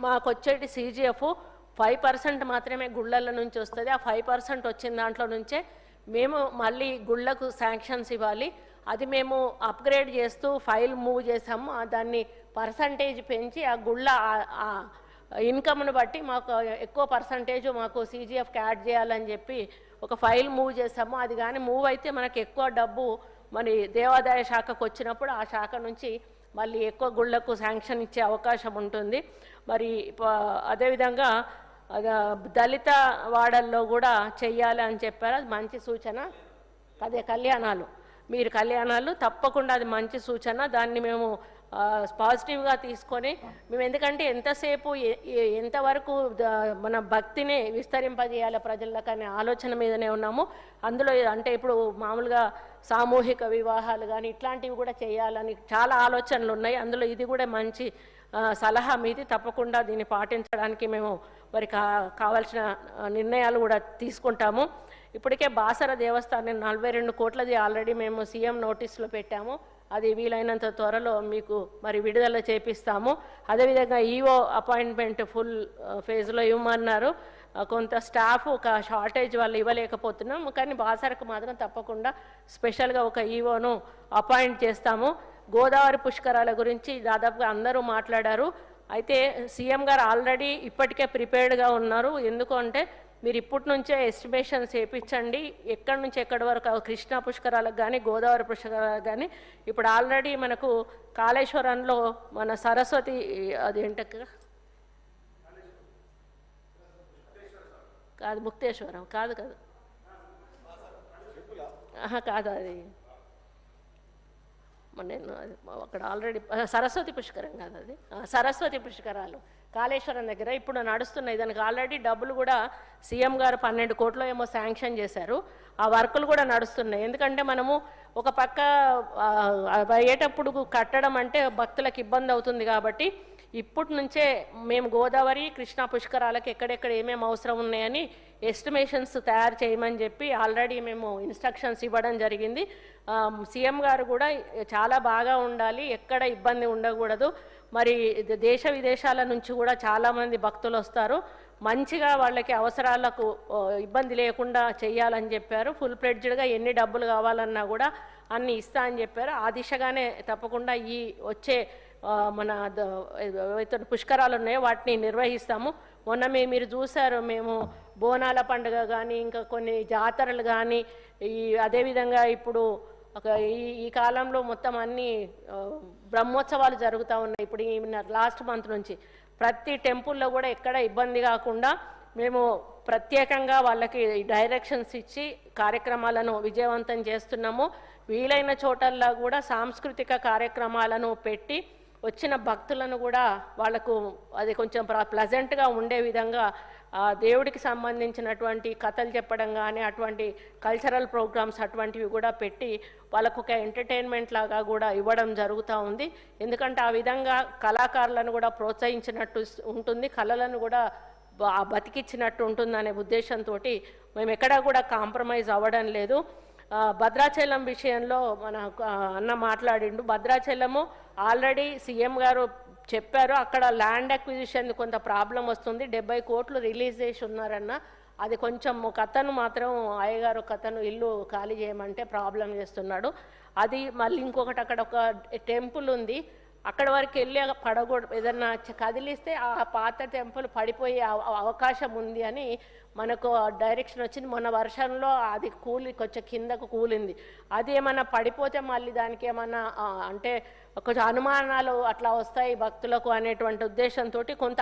మాకు వచ్చేటి CGF 5% మాత్రమే గుళ్ళల నుంచి వస్తుంది. ఆ 5% వచ్చిన దాంట్లో నుంచే మేము మళ్ళీ గుళ్ళకు శాంక్షన్స్ ఇవ్వాలి. అది మేము అప్గ్రేడ్ చేస్తూ ఫైల్ మూవ్ చేసాము. దాన్ని పర్సంటేజ్ పెంచి ఆ గుళ్ళ ఇన్కమ్ను బట్టి మాకు ఎక్కువ పర్సంటేజ్ మాకు CGFకి యాడ్ చేయాలని చెప్పి ఒక ఫైల్ మూవ్ చేసాము. అది కానీ మూవ్ అయితే మనకు ఎక్కువ డబ్బు మరి దేవాదాయ శాఖకు వచ్చినప్పుడు ఆ శాఖ నుంచి మళ్ళీ ఎక్కువ గుళ్ళకు శాంక్షన్ ఇచ్చే అవకాశం ఉంటుంది. మరి అదేవిధంగా దళిత వాడల్లో కూడా చెయ్యాలి అని చెప్పారు. అది మంచి సూచన. అదే కళ్యాణాలు, మీరు కళ్యాణాలు తప్పకుండా అది మంచి సూచన. దాన్ని మేము పాజిటివ్గా తీసుకొని మేము ఎందుకంటే ఎంతసేపు ఎంతవరకు మన భక్తిని విస్తరింపజేయాలి ప్రజలకు అనే ఆలోచన మీదనే ఉన్నాము. అందులో అంటే ఇప్పుడు మామూలుగా సామూహిక వివాహాలు కానీ ఇట్లాంటివి కూడా చేయాలని చాలా ఆలోచనలు ఉన్నాయి. అందులో ఇది కూడా మంచి సలహా మీది. తప్పకుండా దీన్ని పాటించడానికి మేము మరి కావాల్సిన నిర్ణయాలు కూడా తీసుకుంటాము. ఇప్పటికే బాసర దేవస్థానం 42 కోట్లది ఆల్రెడీ మేము సీఎం నోటీసులో పెట్టాము. అది వీలైనంత త్వరలో మీకు మరి విడుదల చేపిస్తాము. అదేవిధంగా ఈఓ అపాయింట్మెంట్ ఫుల్ ఫేజ్లో ఇవ్వమన్నారు. కొంత స్టాఫ్ ఒక షార్టేజ్ వల్ల ఇవ్వలేకపోతున్నాం. కానీ బాసరకు మాత్రం తప్పకుండా స్పెషల్గా ఒక ఈఓను అపాయింట్ చేస్తాము. గోదావరి పుష్కరాల గురించి దాదాపుగా అందరూ మాట్లాడారు. అయితే సీఎం గారు ఆల్రెడీ ఇప్పటికే ప్రిపేర్డ్గా ఉన్నారు. ఎందుకంటే మీరు ఇప్పటి నుంచే ఎస్టిమేషన్స్ వేయించండి, ఎక్కడి నుంచి ఎక్కడి వరకు కృష్ణా పుష్కరాలకు కానీ గోదావరి పుష్కరాలకు కానీ. ఇప్పుడు ఆల్రెడీ మనకు కాళేశ్వరంలో మన సరస్వతి అదేంటక్క కాదు, ముక్తేశ్వరం కాదు కాదు కాదు, అది నేను అక్కడ ఆల్రెడీ సరస్వతి పుష్కరం కాదు, అది సరస్వతి పుష్కరాలు కాళేశ్వరం దగ్గర ఇప్పుడు నడుస్తున్నాయి. దానికి ఆల్రెడీ డబ్బులు కూడా సీఎం గారు 12 కోట్లు ఏమో శాంక్షన్ చేశారు. ఆ వర్కులు కూడా నడుస్తున్నాయి. ఎందుకంటే మనము ఒక పక్క అయ్యేటప్పుడు కట్టడం అంటే భక్తులకు ఇబ్బంది అవుతుంది కాబట్టి ఇప్పటి నుంచే మేము గోదావరి కృష్ణా పుష్కరాలకు ఎక్కడెక్కడ ఏమేమి అవసరం ఉన్నాయని ఎస్టిమేషన్స్ తయారు చేయమని చెప్పి ఆల్రెడీ మేము ఇన్స్ట్రక్షన్స్ ఇవ్వడం జరిగింది. సీఎం గారు కూడా చాలా బాగా ఉండాలి, ఎక్కడ ఇబ్బంది ఉండకూడదు. మరి దేశ విదేశాల నుంచి కూడా చాలామంది భక్తులు వస్తారు. మంచిగా వాళ్ళకి అవసరాలకు ఇబ్బంది లేకుండా చేయాలని చెప్పారు. ఫుల్ ఫ్లెడ్జ్డ్గా ఎన్ని డబ్బులు కావాలన్నా కూడా అన్ని ఇస్తా అని చెప్పారు. ఆ దిశగానే తప్పకుండా ఈ వచ్చే మన ఏవైతే పుష్కరాలు ఉన్నాయో వాటిని నిర్వహిస్తాము. మొన్న మీరు చూశారు, మేము బోనాల పండుగ కానీ ఇంకా కొన్ని జాతరలు కానీ అదేవిధంగా ఇప్పుడు ఈ కాలంలో మొత్తం అన్ని బ్రహ్మోత్సవాలు జరుగుతూ ఉన్నాయి. ఇప్పుడు ఈ లాస్ట్ మంత్ నుంచి ప్రతి టెంపుల్లో కూడా ఎక్కడ ఇబ్బంది కాకుండా మేము ప్రత్యేకంగా వాళ్ళకి డైరెక్షన్స్ ఇచ్చి కార్యక్రమాలను విజయవంతం చేస్తున్నాము. వీలైన చోటల్లో కూడా సాంస్కృతిక కార్యక్రమాలను పెట్టి వచ్చిన భక్తులను కూడా వాళ్ళకు అది కొంచెం ప్లజెంట్గా ఉండే విధంగా దేవుడికి సంబంధించినటువంటి కథలు చెప్పడం కానీ అటువంటి కల్చరల్ ప్రోగ్రామ్స్ అటువంటివి కూడా పెట్టి వాళ్ళకు ఒక ఎంటర్టైన్మెంట్ లాగా కూడా ఇవ్వడం జరుగుతూ ఉంది. ఎందుకంటే ఆ విధంగా కళాకారులను కూడా ప్రోత్సహించినట్టు ఉంటుంది, కళలను కూడా బతికిచ్చినట్టు ఉంటుందనే ఉద్దేశంతో మేము ఎక్కడా కూడా కాంప్రమైజ్ అవ్వడం లేదు. భద్రాచలం విషయంలో మన అన్న మాట్లాడిండు. భద్రాచలము ఆల్రెడీ సీఎం గారు చెప్పారు, అక్కడ ల్యాండ్ అక్విజిషన్ కొంత ప్రాబ్లం వస్తుంది, 70 కోట్లు రిలీజ్ చేసి ఉన్నారన్న. అది కొంచెం ఒక అతను మాత్రం అయ్యగారు ఒక అతను ఇల్లు ఖాళీ చేయమంటే ప్రాబ్లం చేస్తున్నాడు. అది మళ్ళీ ఇంకొకటి అక్కడ ఒక టెంపుల్ ఉంది, అక్కడ వరకు వెళ్ళి పడకూడదు, ఏదన్నా కదిలిస్తే ఆ పాత టెంపుల్ పడిపోయే అవకాశం ఉంది అని మనకు డైరెక్షన్ వచ్చింది. మొన్న వర్షంలో అది కొంచెం కిందకు కూలింది. అది ఏమన్నా పడిపోతే మళ్ళీ దానికి ఏమన్నా అంటే కొంచెం అనుమానాలు అట్లా వస్తాయి భక్తులకు అనేటువంటి ఉద్దేశంతో కొంత